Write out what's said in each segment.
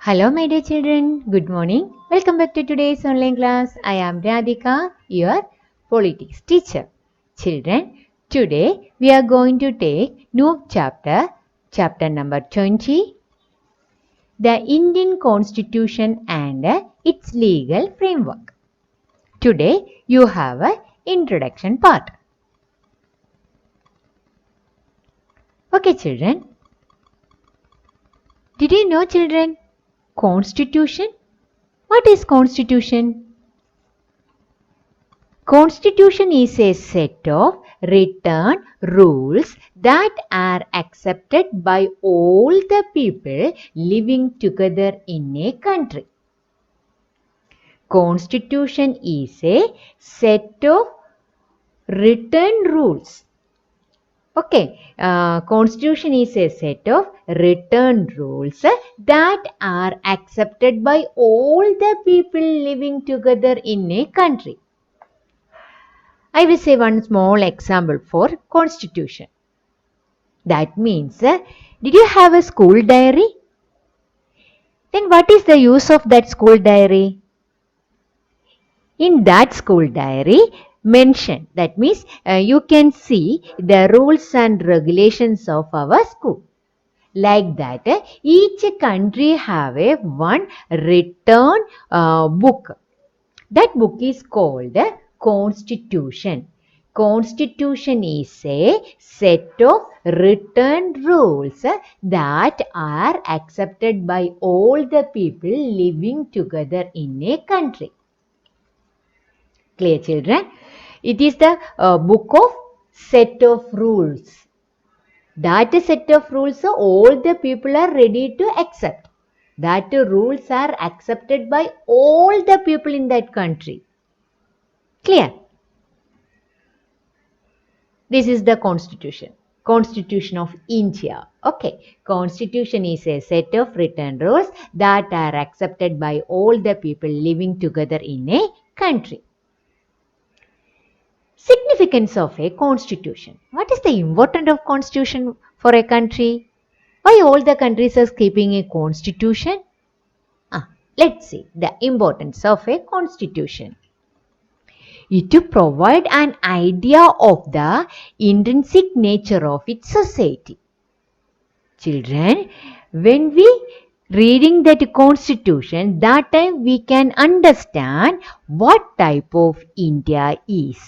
Hello, my dear children. Good morning. Welcome back to today's online class. I am Radhika, your politics teacher. Children, today we are going to take new chapter number 20, the Indian Constitution and its legal framework. Today you have an introduction part. Okay, children. Did you know, children, Constitution? What is Constitution? Constitution is a set of written rules that are accepted by all the people living together in a country. Constitution is a set of written rules. Okay, Constitution is a set of written rules that are accepted by all the people living together in a country. I will say one small example for Constitution. That means, did you have a school diary? Then what is the use of that school diary? In that school diary, mention, that means you can see the rules and regulations of our school. Like that, each country have a one written book. That book is called Constitution. Constitution is a set of written rules that are accepted by all the people living together in a country. Clear, children? It is the book of set of rules. That set of rules all the people are ready to accept. That rules are accepted by all the people in that country. Clear? This is the Constitution. Constitution of India. Okay. Constitution is a set of written rules that are accepted by all the people living together in a country. Significance of a constitution. What is the importance of constitution for a country? Why all the countries are keeping a constitution? Let's see the importance of a constitution. It provides an idea of the intrinsic nature of its society. Children, when we reading that constitution, that time we can understand what type of India is.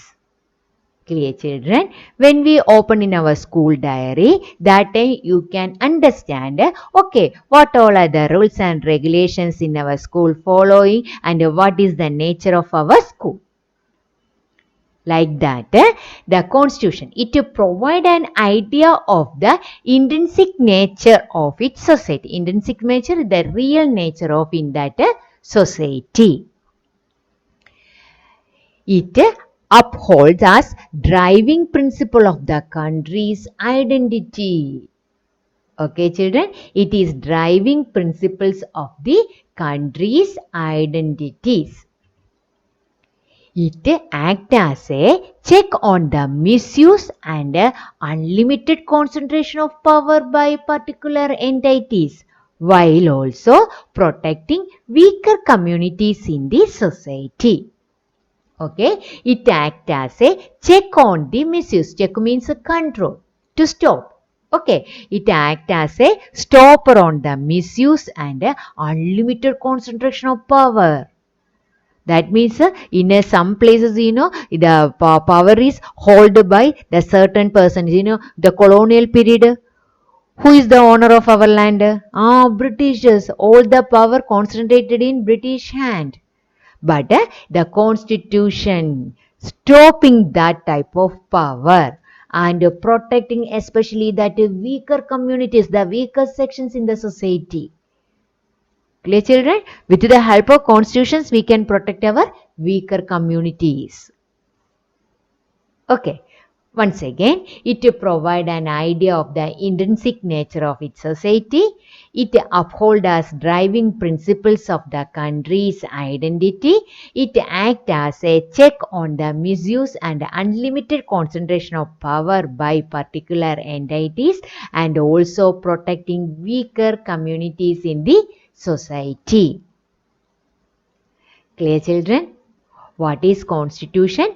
Clear, children? When we open in our school diary, that time you can understand, okay, what all are the rules and regulations in our school following and what is the nature of our school. Like that, the Constitution, it provide an idea of the intrinsic nature of its society. Intrinsic nature, the real nature of in that society. It upholds as driving principle of the country's identity. Okay, children, it is driving principles of the country's identities. It acts as a check on the misuse and unlimited concentration of power by particular entities, while also protecting weaker communities in the society. Okay, it acts as a check on the misuse. Check means a control, to stop. Okay, it acts as a stopper on the misuse and unlimited concentration of power. That means in some places, the power is held by the certain person. The colonial period, who is the owner of our land? Britishers. All the power concentrated in British hand. But the constitution stopping that type of power and protecting especially that weaker communities, the weaker sections in the society. Clear, children? With the help of constitutions, we can protect our weaker communities. Okay. Once again, it provides an idea of the intrinsic nature of its society. It upholds as driving principles of the country's identity. It acts as a check on the misuse and unlimited concentration of power by particular entities and also protecting weaker communities in the society. Clear, children? What is constitution?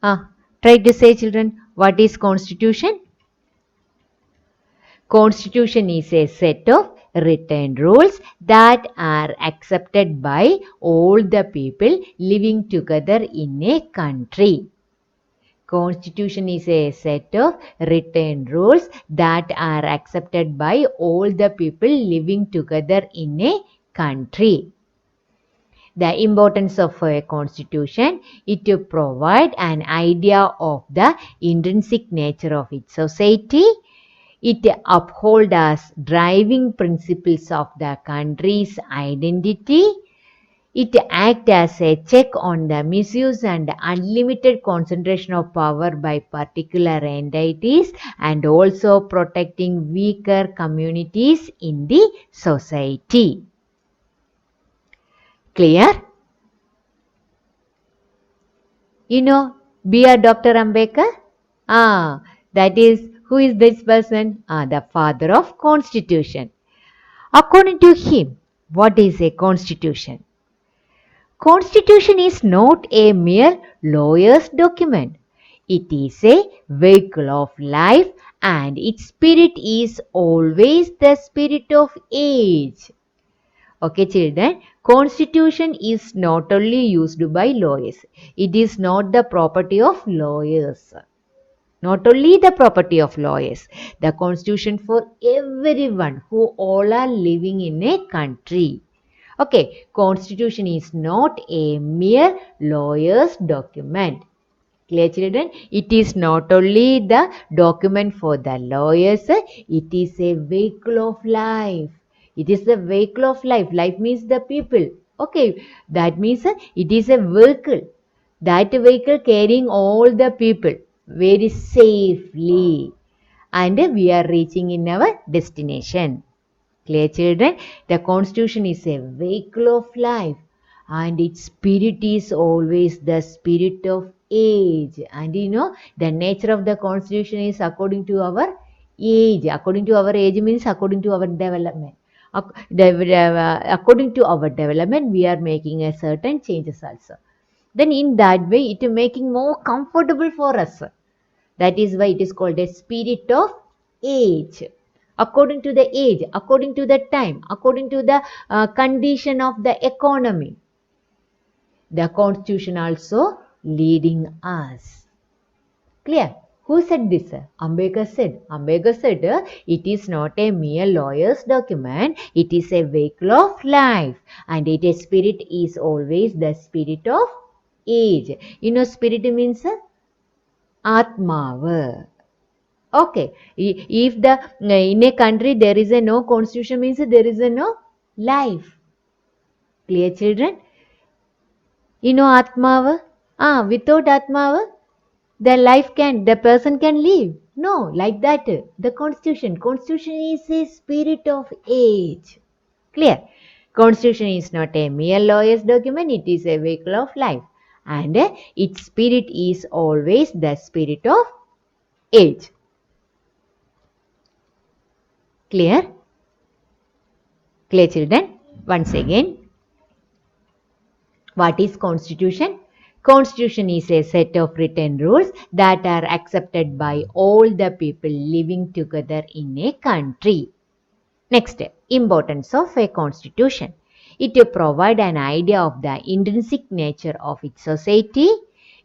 Try to say, children, what is constitution? Constitution is a set of written rules that are accepted by all the people living together in a country. Constitution is a set of written rules that are accepted by all the people living together in a country. The importance of a constitution is to provide an idea of the intrinsic nature of its society. It upholds as driving principles of the country's identity. It acts as a check on the misuse and unlimited concentration of power by particular entities and also protecting weaker communities in the society. Clear? You know B.R. Dr. Ambedkar? That is, who is this person? The father of Constitution. According to him, what is a constitution? Constitution is not a mere lawyer's document. It is a vehicle of life and its spirit is always the spirit of age. Okay, children, constitution is not only used by lawyers. It is not the property of lawyers. Not only the property of lawyers, the constitution for everyone who all are living in a country. Okay, constitution is not a mere lawyer's document. Clear, children? It is not only the document for the lawyers, it is a vehicle of life. It is the vehicle of life. Life means the people. Okay, that means it is a vehicle. That vehicle carrying all the people very safely. And we are reaching in our destination. Clear, children? The constitution is a vehicle of life and its spirit is always the spirit of age. And you know, the nature of the constitution is according to our age. According to our age means according to our development. According to our development, we are making a certain changes also. Then in that way, it is making more comfortable for us. That is why it is called a spirit of age. According to the age, according to the time, according to the condition of the economy. The constitution also leading us. Clear? Who said this? Ambedkar said. Ambedkar said it is not a mere lawyer's document. It is a vehicle of life. And its spirit is always the spirit of age. You know spirit means Atmava. Okay. If the in a country there is a no constitution means there is a no life. Clear, children? You know Atmava? Without Atmava, the person can live. No, like that. The constitution. Constitution is a spirit of age. Clear? Constitution is not a mere lawyer's document. It is a vehicle of life. And its spirit is always the spirit of age. Clear? Clear, children? Once again, what is constitution? Constitution is a set of written rules that are accepted by all the people living together in a country. Next, importance of a constitution. It provides an idea of the intrinsic nature of its society.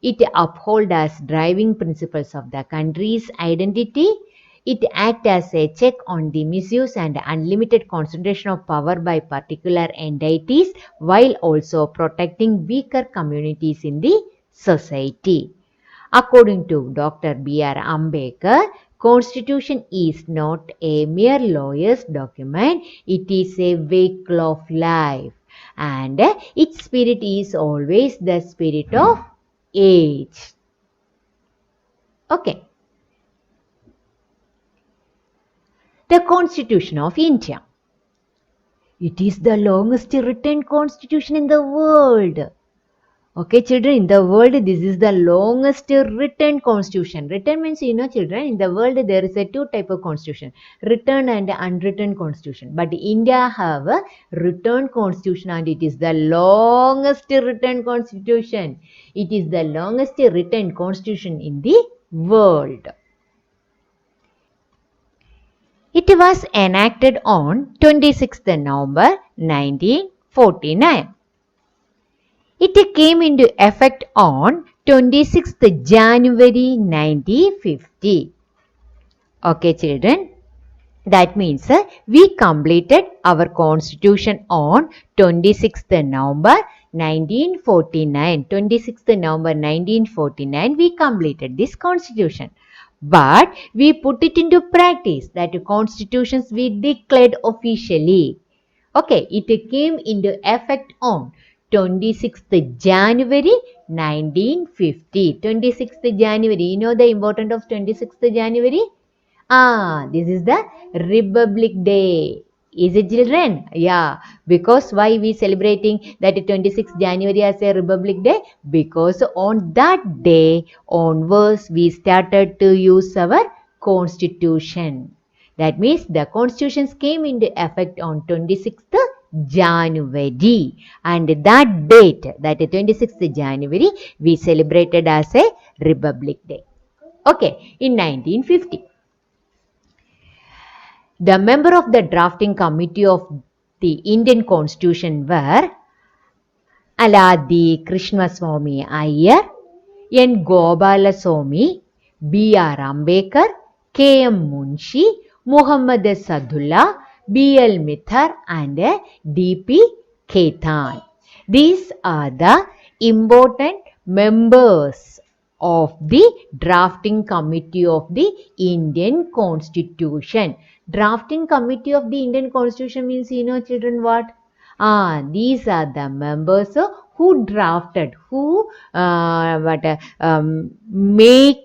It upholds as driving principles of the country's identity. It acts as a check on the misuse and unlimited concentration of power by particular entities while also protecting weaker communities in the society. According to Dr. B.R. Ambedkar, Constitution is not a mere lawyer's document, it is a vehicle of life and its spirit is always the spirit of age. Okay. The Constitution of India. It is the longest written constitution in the world. Okay, children, in the world, this is the longest written constitution. Written means, children, in the world, there is a two type of constitution, written and unwritten constitution. But India have a written constitution and it is the longest written constitution. It is the longest written constitution in the world. It was enacted on 26th November 1949. It came into effect on 26th January 1950. Okay, children. That means we completed our constitution on 26th November 1949. 26th November 1949, we completed this constitution. But we put it into practice, that constitutions we declared officially. Okay, it came into effect on 26th January 1950. 26th January, you know the importance of 26th January? This is the Republic Day. Is it, children? Yeah. Because why we celebrating that 26th January as a Republic Day? Because on that day onwards we started to use our constitution. That means the constitutions came into effect on 26th January, and that date, that 26th January, we celebrated as a Republic Day. Okay, in 1950. The member of the drafting committee of the Indian Constitution were Aladi Krishnaswamy Iyer, N. Gopalaswamy, B.R. Ambedkar, K.M. Munshi, Muhammad Sadullah, B.L. Mithar, and D.P. Khaitan. These are the important members of the drafting committee of the Indian Constitution. Drafting committee of the Indian Constitution means, children, what? These are the members who drafted, who make,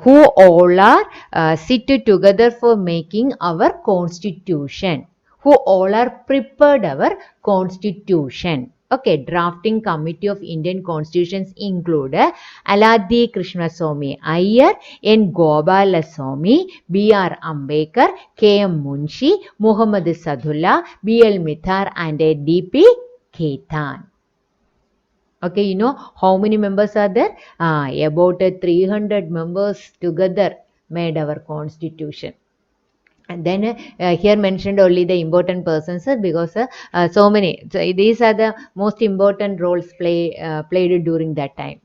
who all are sit together for making our constitution, who all are prepared our constitution. Okay, drafting committee of Indian constitutions include Aladi Krishnaswamy Iyer, N. Gopalaswamy, B.R. Ambedkar, K.M. Munshi, Muhammad Sadullah, B.L. Mithar, and D.P. Khaitan. Okay, how many members are there? About 300 members together made our constitution. And then here mentioned only the important persons because so many. So these are the most important roles played during that time.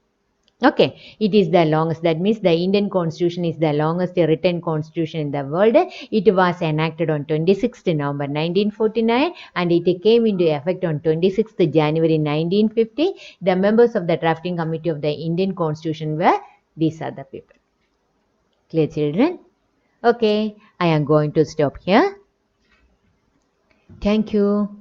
Okay, it is the longest. That means the Indian Constitution is the longest written constitution in the world. It was enacted on 26th November 1949 and it came into effect on 26th January 1950. The members of the drafting committee of the Indian Constitution were these other people. Clear, children? Okay, I am going to stop here. Thank you.